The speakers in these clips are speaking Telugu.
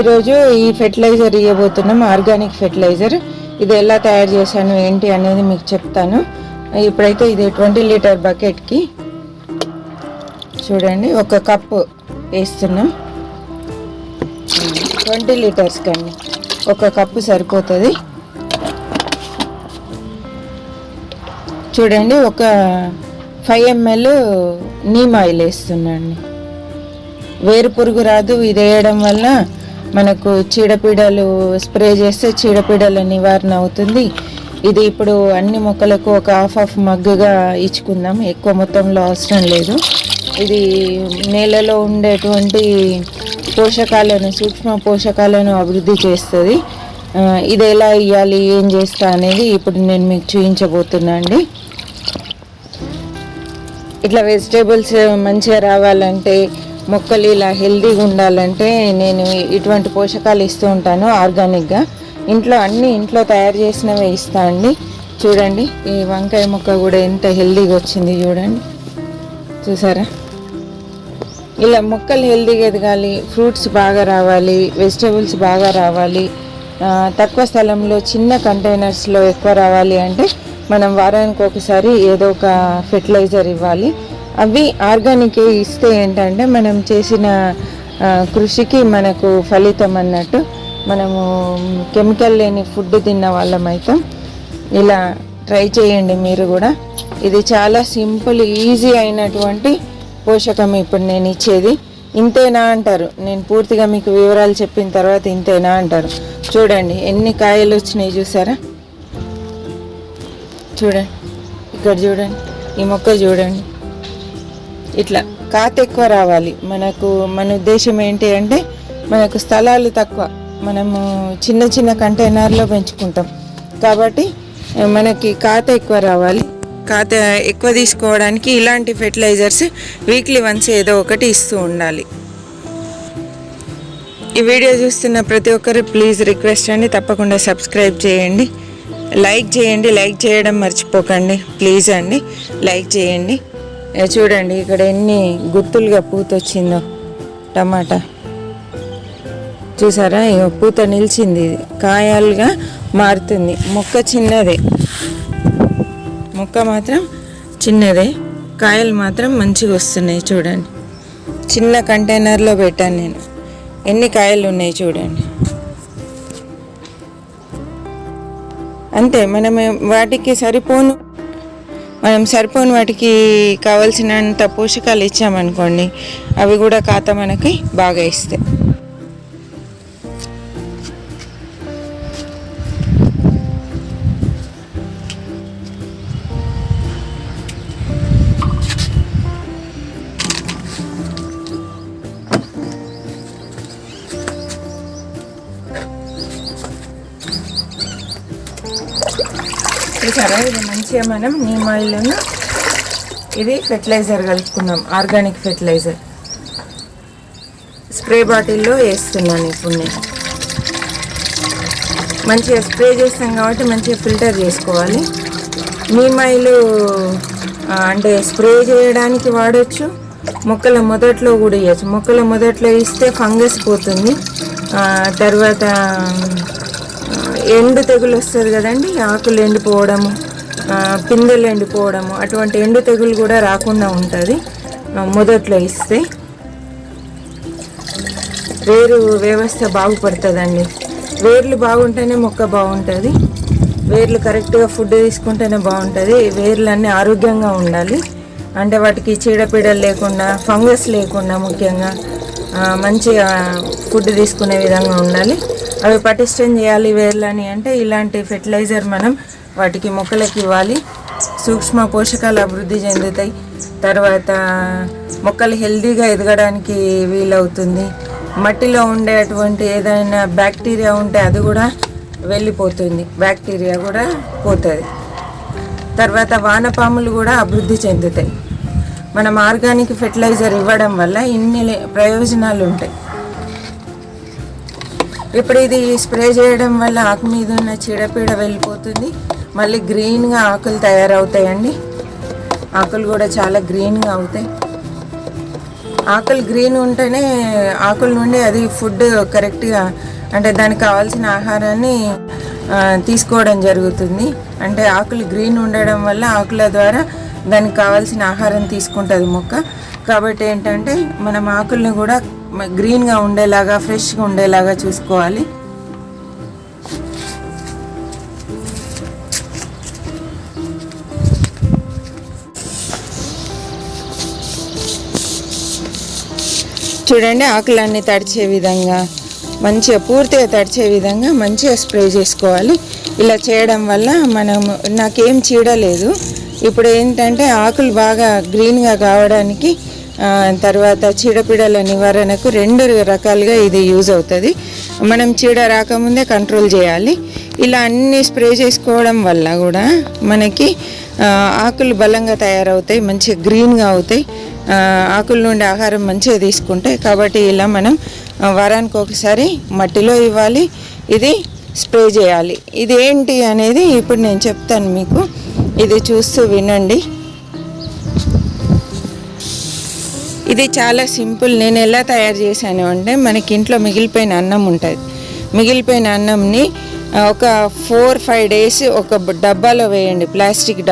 ఈరోజు ఈ ఫెర్టిలైజర్ ఇవ్వబోతున్నాం, ఆర్గానిక్ ఫెర్టిలైజర్. ఇది ఎలా తయారు చేశాను ఏంటి అనేది మీకు చెప్తాను. ఇప్పుడైతే ఇది 20 లీటర్ బకెట్కి చూడండి 1 కప్పు వేస్తున్నాం. 20 లీటర్స్ కండి 1 కప్పు సరిపోతుంది. చూడండి ఒక 5 ml నీమ్ ఆయిల్ వేస్తున్నాండి. వేరు పురుగు రాదు. ఇది వేయడం వల్ల మనకు చీడపీడలు స్ప్రే చేస్తే చీడపీడల నివారణ అవుతుంది. ఇది ఇప్పుడు అన్ని మొక్కలకు ఒక హాఫ్ మగ్గుగా ఇచ్చుకుందాం, ఎక్కువ మొత్తంలో అవసరం లేదు. ఇది నేలలో ఉండేటువంటి పోషకాలను, సూక్ష్మ పోషకాలను అభివృద్ధి చేస్తుంది. ఇది ఎలా ఇవ్వాలి, ఏం చేస్తా అనేది ఇప్పుడు నేను మీకు చూపించబోతున్నా అండి. ఇట్లా వెజిటేబుల్స్ మంచిగా రావాలంటే, మొక్కలు ఇలా హెల్తీగా ఉండాలంటే నేను ఇటువంటి పోషకాలు ఇస్తూ ఉంటాను ఆర్గానిక్గా. ఇంట్లో తయారు చేసినవే ఇస్తా అండి. చూడండి ఈ వంకాయ మొక్క కూడా ఎంత హెల్తీగా వచ్చింది చూడండి, చూసారా? ఇలా మొక్కలు హెల్తీగా ఎదగాలి, ఫ్రూట్స్ బాగా రావాలి, వెజిటేబుల్స్ బాగా రావాలి, తక్కువ స్థలంలో చిన్న కంటైనర్స్లో ఎక్కువ రావాలి అంటే మనం వారానికి ఒకసారి ఏదో ఒక ఫెర్టిలైజర్ ఇవ్వాలి. అవి ఆర్గానిక్ ఇస్తే ఏంటంటే మనం చేసిన కృషికి మనకు ఫలితం అన్నట్టు. మనము కెమికల్ లేని ఫుడ్ తిన్న వాళ్ళమైతే ఇలా ట్రై చేయండి మీరు కూడా. ఇది చాలా సింపుల్, ఈజీ అయినటువంటి పోషకం ఇప్పుడు నేను ఇచ్చేది. ఇంతేనా అంటారు, నేను పూర్తిగా మీకు వివరాలు చెప్పిన తర్వాత ఇంతేనా అంటారు. చూడండి ఎన్ని కాయలు వచ్చినాయి చూసారా? చూడండి ఇక్కడ చూడండి, ఈ మొక్క చూడండి. ఇట్లా కాత ఎక్కువ రావాలి మనకు. మన ఉద్దేశం ఏంటి అంటే మనకు స్థలాలు తక్కువ, మనము చిన్న కంటైనర్లో పెంచుకుంటాం కాబట్టి మనకి కాత ఎక్కువ రావాలి. కాత ఎక్కువ తీసుకోవడానికి ఇలాంటి ఫెర్టిలైజర్స్ వీక్లీ వన్స్ ఏదో ఒకటి ఇస్తూ ఉండాలి. ఈ వీడియో చూస్తున్న ప్రతి ఒక్కరు ప్లీజ్ రిక్వెస్ట్ అండి, తప్పకుండా సబ్స్క్రైబ్ చేయండి, లైక్ చేయండి. లైక్ చేయడం మర్చిపోకండి ప్లీజ్ అండి, లైక్ చేయండి. చూడండి ఇక్కడ ఎన్ని గుత్తులుగా పూత వచ్చిందో టమాటా, చూసారా? పూత నిలిచింది, కాయలుగా మారుతుంది. మొక్క చిన్నదే, మొక్క మాత్రం చిన్నదే, కాయలు మాత్రం మంచిగా వస్తున్నాయి. చూడండి చిన్న కంటైనర్లో పెట్టాను నేను, ఎన్ని కాయలు ఉన్నాయి చూడండి. అంతే, మనం సరిపోను వాటికి కావలసినంత పోషకాలు ఇచ్చామనుకోండి, అవి కూడా కాత మనకి బాగా ఇస్తాయి. చూసారా? ఇది మంచిగా మనం నీమ్ ఆయిల్ను ఇది ఫెర్టిలైజర్ కలుపుకున్నాం, ఆర్గానిక్ ఫెర్టిలైజర్. స్ప్రే బాటిల్లో వేస్తున్నాను ఇప్పుడు నేను. మంచిగా స్ప్రే చేస్తాం కాబట్టి మంచిగా ఫిల్టర్ చేసుకోవాలి. నీమ్ ఆయిల్ అంటే స్ప్రే చేయడానికి వాడచ్చు, మొక్కల మొదట్లో కూడా ఇవ్వచ్చు. మొక్కల మొదట్లో ఇస్తే ఫంగస్ పోతుంది. తర్వాత ఎండు తెగులు వస్తుంది కదండి, ఆకులు ఎండిపోవడము, పిందెలు ఎండిపోవడము, అటువంటి ఎండు తెగులు కూడా రాకుండా ఉంటుంది మొదట్లో ఇస్తే. వేరు వ్యవస్థ బాగుపడుతుందండి. వేర్లు బాగుంటేనే మొక్క బాగుంటుంది. వేర్లు కరెక్ట్గా ఫుడ్ తీసుకుంటేనే బాగుంటుంది. వేర్లన్నీ ఆరోగ్యంగా ఉండాలి అంటే వాటికి చీడపీడలు లేకుండా, ఫంగస్ లేకుండా, ముఖ్యంగా మంచిగా ఫుడ్ తీసుకునే విధంగా ఉండాలి. అవి పటిష్టం చేయాలి వేర్లని అంటే ఇలాంటి ఫెర్టిలైజర్ మనం వాటికి మొక్కలకి ఇవ్వాలి. సూక్ష్మ పోషకాలు అభివృద్ధి చెందుతాయి. తర్వాత మొక్కలు హెల్తీగా ఎదగడానికి వీలవుతుంది. మట్టిలో ఉండేటువంటి ఏదైనా బ్యాక్టీరియా ఉంటే అది కూడా వెళ్ళిపోతుంది, బ్యాక్టీరియా కూడా పోతుంది. తర్వాత వానపాములు కూడా అభివృద్ధి చెందుతాయి. మనం ఆర్గానిక్ ఫెర్టిలైజర్ ఇవ్వడం వల్ల ఇన్ని ప్రయోజనాలు ఉంటాయి. ఇప్పుడు ఇది స్ప్రే చేయడం వల్ల ఆకు మీద ఉన్న చీడపీడ వెళ్ళిపోతుంది. మళ్ళీ గ్రీన్గా ఆకులు తయారవుతాయండి. ఆకులు కూడా చాలా గ్రీన్గా అవుతాయి. ఆకులు గ్రీన్ ఉంటేనే ఆకుల నుండి అది ఫుడ్ కరెక్ట్గా అంటే దానికి కావాల్సిన ఆహారాన్ని తీసుకోవడం జరుగుతుంది. అంటే ఆకులు గ్రీన్ ఉండడం వల్ల ఆకుల ద్వారా దానికి కావాల్సిన ఆహారం తీసుకుంటుంది మొక్క. కాబట్టి ఏంటంటే మనం ఆకుల్ని కూడా గ్రీన్గా ఉండేలాగా ఫ్రెష్గా ఉండేలాగా చూసుకోవాలి. చూడండి, ఆకులన్నీ తడిచే విధంగా మంచిగా పూర్తిగా తడిచే విధంగా మంచిగా స్ప్రే చేసుకోవాలి. ఇలా చేయడం వల్ల నాకేం చీడలేదు. ఇప్పుడు ఏంటంటే ఆకులు బాగా గ్రీన్గా కావడానికి తర్వాత చీడపీడల నివారణకు 2 రకాలుగా ఇది యూజ్ అవుతుంది. మనం చీడ రాకముందే కంట్రోల్ చేయాలి. ఇలా అన్నీ స్ప్రే చేసుకోవడం వల్ల కూడా మనకి ఆకులు బలంగా తయారవుతాయి, మంచిగా గ్రీన్గా అవుతాయి, ఆకుల నుండి ఆహారం మంచిగా తీసుకుంటాయి. కాబట్టి ఇలా మనం వారానికి ఒకసారి మట్టిలో ఇవ్వాలి, ఇది స్ప్రే చేయాలి. ఇది ఏంటి అనేది ఇప్పుడు నేను చెప్తాను మీకు, ఇది చూస్తూ వినండి. ఇది చాలా సింపుల్. నేను ఎలా తయారు చేశాను అంటే, మనకి ఇంట్లో మిగిలిపోయిన అన్నం ఉంటుంది. మిగిలిపోయిన అన్నంని ఒక 4-5 days ఒక డబ్బాలో వేయండి, ప్లాస్టిక్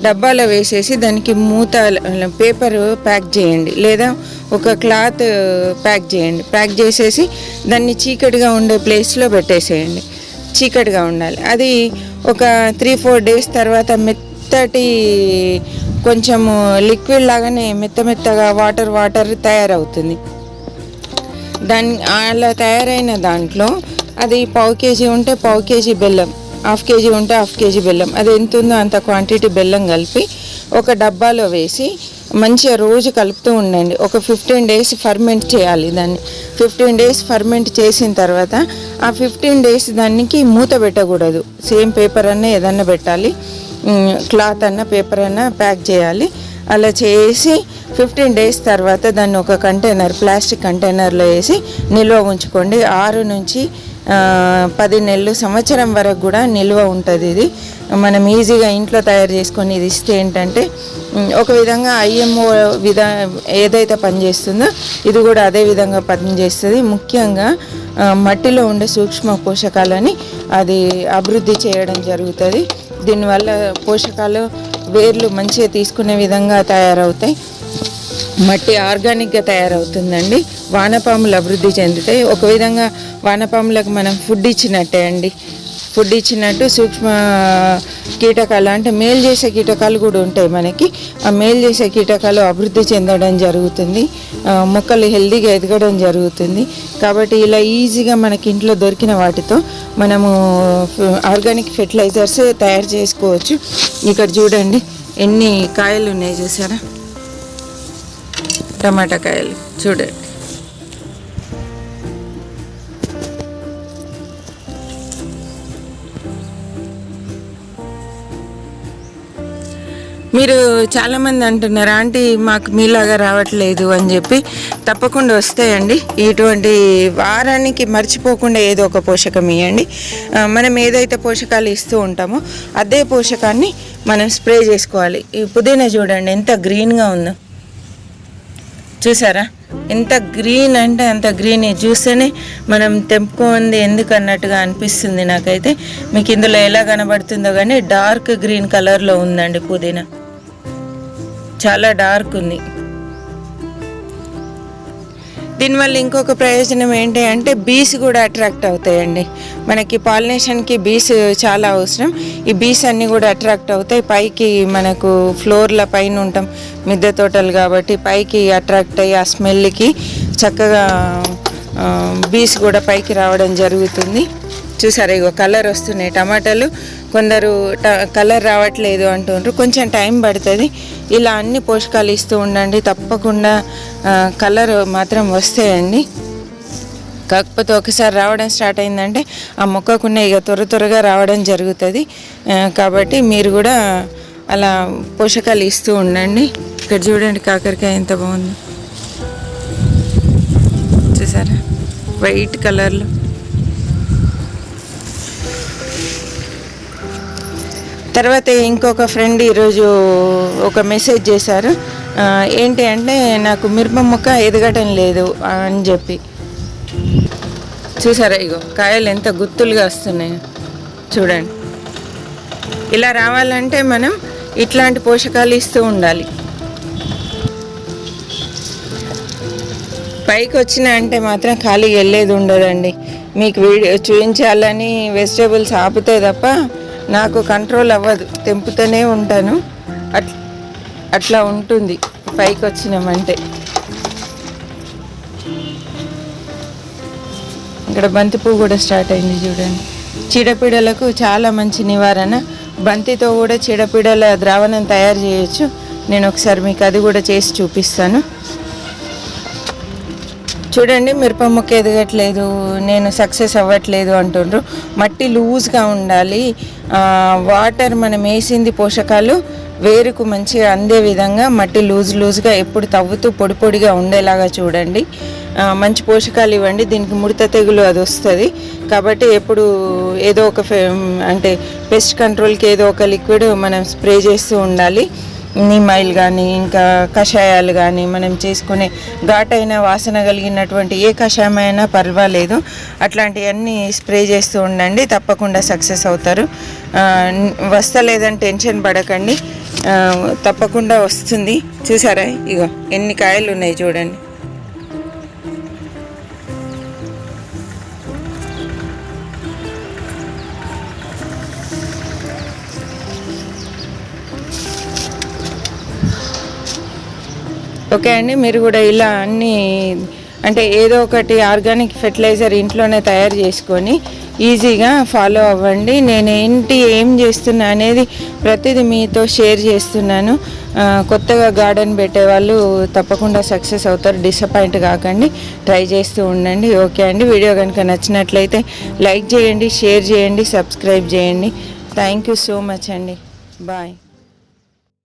డబ్బాలో వేసేసి దానికి మూత పేపర్ ప్యాక్ చేయండి, లేదా ఒక క్లాత్ ప్యాక్ చేయండి. ప్యాక్ చేసేసి దాన్ని చీకటిగా ఉండే ప్లేస్లో పెట్టేసేయండి. చీకటిగా ఉండాలి. అది ఒక 3-4 days తర్వాత మెత్తటి కొంచెము లిక్విడ్ లాగానే మెత్తగా వాటర్ తయారవుతుంది. అలా తయారైన దాంట్లో అది 1/4 kg ఉంటే 1/4 kg బెల్లం, 1/2 kg ఉంటే 1/2 kg బెల్లం, అది ఎంత ఉందో అంత క్వాంటిటీ బెల్లం కలిపి ఒక డబ్బాలో వేసి మంచిగా రోజు కలుపుతూ ఉండండి. ఒక 15 days ఫర్మెంట్ చేయాలి దాన్ని. 15 days ఫర్మెంట్ చేసిన తర్వాత ఆ 15 days దానికి మూత పెట్టకూడదు. సేమ్ పేపర్ అన్న ఏదన్నా పెట్టాలి, క్లాత్ అన్న పేపర్ అన్న ప్యాక్ చేయాలి. అలా చేసి 15 days తర్వాత దాన్ని ఒక ప్లాస్టిక్ కంటైనర్లో వేసి నిల్వ ఉంచుకోండి. 6 నుంచి 10 నెలలు, సంవత్సరం వరకు కూడా నిల్వ ఉంటుంది. ఇది మనం ఈజీగా ఇంట్లో తయారు చేసుకొని ఇది ఇస్తే ఏంటంటే ఒక విధంగా IMO ఏదైతే పనిచేస్తుందో ఇది కూడా అదే విధంగా పనిచేస్తుంది. ముఖ్యంగా మట్టిలో ఉండే సూక్ష్మ పోషకాలని అది అభివృద్ధి చేయడం జరుగుతుంది. దీనివల్ల పోషకాలు వేర్లు మంచిగా తీసుకునే విధంగా తయారవుతాయి. మట్టి ఆర్గానిక్గా తయారవుతుందండి. వానపాములు అభివృద్ధి చెందుతాయి. ఒక విధంగా వానపాములకు మనం ఫుడ్ ఇచ్చినట్టే అండి. ఫుడ్ ఇచ్చినట్టు సూక్ష్మ కీటకాలు అంటే మేలు చేసే కీటకాలు కూడా ఉంటాయి మనకి. ఆ మేలు చేసే కీటకాలు అభివృద్ధి చెందడం జరుగుతుంది, మొక్కలు హెల్దీగా ఎదగడం జరుగుతుంది. కాబట్టి ఇలా ఈజీగా మనకి ఇంట్లో దొరికిన వాటితో మనము ఆర్గానిక్ ఫెర్టిలైజర్స్ తయారు చేసుకోవచ్చు. ఇక్కడ చూడండి ఎన్ని కాయలు ఉన్నాయి చూసారా, టమాటా కాయలు చూడండి. మీరు చాలామంది అంటున్నారు, ఆంటీ మాకు మీలాగా రావట్లేదు అని చెప్పి. తప్పకుండా వస్తాయండి. ఇటువంటి వారానికి మర్చిపోకుండా ఏదో ఒక పోషకం ఇవ్వండి. మనం ఏదైతే పోషకాలు ఇస్తూ ఉంటామో అదే పోషకాన్ని మనం స్ప్రే చేసుకోవాలి. ఈ పుదీనా చూడండి ఎంత గ్రీన్గా ఉందో, చూసారా? ఎంత గ్రీన్ అంటే అంత గ్రీన్. చూస్తేనే మనం తెంపుకుంది ఎందుకు అన్నట్టుగా అనిపిస్తుంది నాకైతే. మీకు ఇందులో ఎలా కనబడుతుందో కానీ డార్క్ గ్రీన్ కలర్లో ఉందండి పుదీనా, చాలా డార్క్ ఉంది. దీనివల్ల ఇంకొక ప్రయోజనం ఏంటి అంటే బీస్ కూడా అట్రాక్ట్ అవుతాయండి. మనకి పాలినేషన్కి బీస్ చాలా అవసరం. ఈ బీస్ అన్నీ కూడా అట్రాక్ట్ అవుతాయి. పైకి మనకు ఫ్లోర్ల పైన ఉంటాం, మిద్దె తోటలు కాబట్టి పైకి అట్రాక్ట్ అయ్యి ఆ స్మెల్కి చక్కగా బీస్ కూడా పైకి రావడం జరుగుతుంది. చూసారా, ఇగో కలర్ వస్తున్నాయి టమాటాలు. కొందరు కలర్ రావట్లేదు అంటుండ్రు, కొంచెం టైం పడుతుంది. ఇలా అన్ని పోషకాలు ఇస్తూ ఉండండి, తప్పకుండా కలర్ మాత్రం వస్తాయండి. కాకపోతే ఒకసారి రావడం స్టార్ట్ అయిందంటే ఆ మొక్కకున్న ఇక త్వరగా రావడం జరుగుతుంది. కాబట్టి మీరు కూడా అలా పోషకాలు ఇస్తూ ఉండండి. ఇక్కడ చూడండి కాకరకాయ ఎంత బాగుంది చూసారా, వైట్ కలర్లో. తర్వాత ఇంకొక ఫ్రెండ్ ఈరోజు ఒక మెసేజ్ చేశారు, ఏంటి అంటే నాకు మిరప మొక్క ఎదగటం లేదు అని చెప్పి. చూసారా, ఇగో కాయలు ఎంత గుత్తులుగా వస్తున్నాయి చూడండి. ఇలా రావాలంటే మనం ఇట్లాంటి పోషకాలు ఇస్తూ ఉండాలి. పైకి వచ్చినా అంటే మాత్రం ఖాళీగా వెళ్ళేది ఉండదండి. మీకు వీడియో చూపించాలని వెజిటేబుల్స్ ఆపుతే తప్ప నాకు కంట్రోల్ అవ్వదు, తెంపుతూనే ఉంటాను. అట్లా ఉంటుంది పైకి వచ్చినామంటే. ఇక్కడ బంతి పువ్వు కూడా స్టార్ట్ అయింది చూడండి. చీడపీడలకు చాలా మంచి నివారణ. బంతితో కూడా చీడపీడల ద్రావణం తయారు చేయొచ్చు. నేను ఒకసారి మీకు అది కూడా చేసి చూపిస్తాను. చూడండి, మిరప మొక్క ఎదగట్లేదు, నేను సక్సెస్ అవ్వట్లేదు అంటుండ్రు. మట్టి లూజ్గా ఉండాలి. వాటర్ మనం వేసింది పోషకాలు వేరుకు మంచిగా అందే విధంగా మట్టి లూజ్గా ఎప్పుడు తవ్వుతూ పొడి పొడిగా ఉండేలాగా చూడండి. మంచి పోషకాలు ఇవ్వండి. దీనికి ముడత తెగులు అది వస్తుంది కాబట్టి ఎప్పుడు ఏదో ఒక అంటే పెస్ట్ కంట్రోల్కి ఏదో ఒక లిక్విడ్ మనం స్ప్రే చేస్తూ ఉండాలి. నీమ్ ఆయిల్ కానీ ఇంకా కషాయాలు కానీ మనం చేసుకునే ఘాటైన వాసన కలిగినటువంటి ఏ కషాయం అయినా పర్వాలేదు, అట్లాంటివన్నీ స్ప్రే చేస్తూ ఉండండి. తప్పకుండా సక్సెస్ అవుతారు. వస్తలేదని టెన్షన్ పడకండి, తప్పకుండా వస్తుంది. చూసారా, ఇగో ఎన్ని కాయలు ఉన్నాయి చూడండి. ఓకే అండి, మీరు కూడా ఇలా అన్నీ అంటే ఏదో ఒకటి ఆర్గానిక్ ఫెర్టిలైజర్ ఇంట్లోనే తయారు చేసుకొని ఈజీగా ఫాలో అవ్వండి. నేను ఏం చేస్తున్నా అనేది ప్రతిదీ మీతో షేర్ చేస్తున్నాను. కొత్తగా గార్డెన్ పెట్టేవాళ్ళు తప్పకుండా సక్సెస్ అవుతారు, డిసప్పాయింట్ కాకండి, ట్రై చేస్తూ ఉండండి. ఓకే అండి, వీడియో కనుక నచ్చినట్లయితే లైక్ చేయండి, షేర్ చేయండి, సబ్స్క్రైబ్ చేయండి. థ్యాంక్ యూ సో మచ్ అండి. బాయ్.